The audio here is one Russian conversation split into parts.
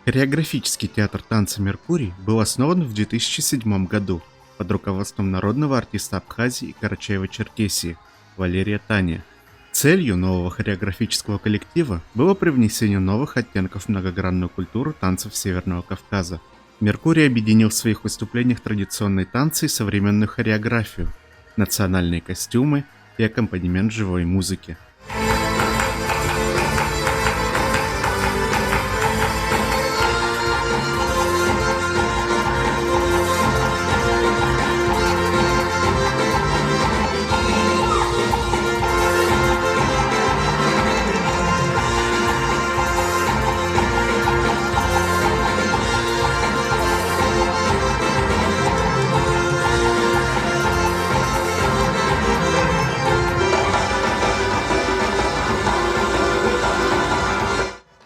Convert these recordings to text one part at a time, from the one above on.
Хореографический театр танца «Меркурий» был основан в 2007 году под руководством народного артиста Абхазии и Карачаево-Черкесии Валерия Тания. Целью нового хореографического коллектива было привнесение новых оттенков в многогранную культуру танцев Северного Кавказа. «Меркурий» объединил в своих выступлениях традиционные танцы и современную хореографию, национальные костюмы и аккомпанемент живой музыки.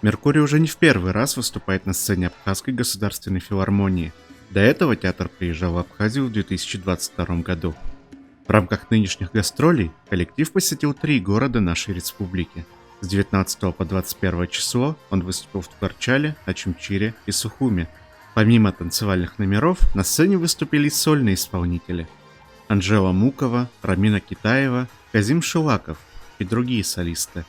«Меркурий» уже не в первый раз выступает на сцене Абхазской государственной филармонии. До этого театр приезжал в Абхазию в 2022 году. В рамках нынешних гастролей коллектив посетил 3 города нашей республики. С 19 по 21 число он выступил в Ткачале, Очимчире и Сухуме. Помимо танцевальных номеров, на сцене выступили сольные исполнители: Анжела Мукова, Рамина Китаева, Казим Шилаков и другие солисты.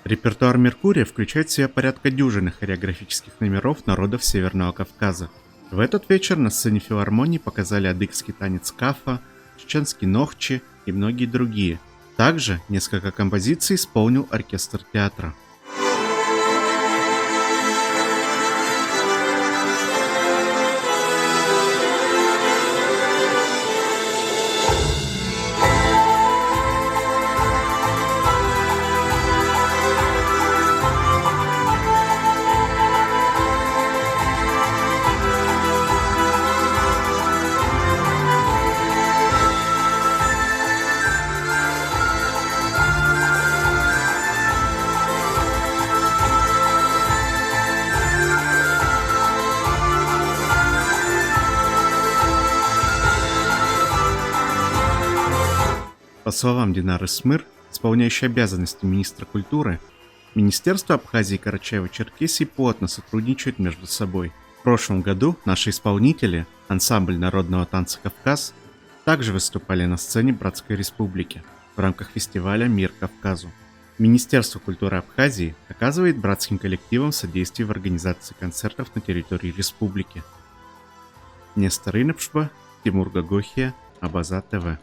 Репертуар «Меркурия» включает в себя порядка дюжины хореографических номеров народов Северного Кавказа. В этот вечер на сцене филармонии показали адыгский танец кафа, чеченский нохчи и многие другие. Также несколько композиций исполнил оркестр театра. По словам Динары Смыр, исполняющей обязанности министра культуры, Министерство Абхазии и Карачаево-Черкесии плотно сотрудничают между собой. В прошлом году наши исполнители, ансамбль народного танца «Кавказ», также выступали на сцене Братской Республики в рамках фестиваля «Мир Кавказу». Министерство культуры Абхазии оказывает братским коллективам содействие в организации концертов на территории республики. Нестор Инапшба, Тимур Гагохия, Абаза ТВ.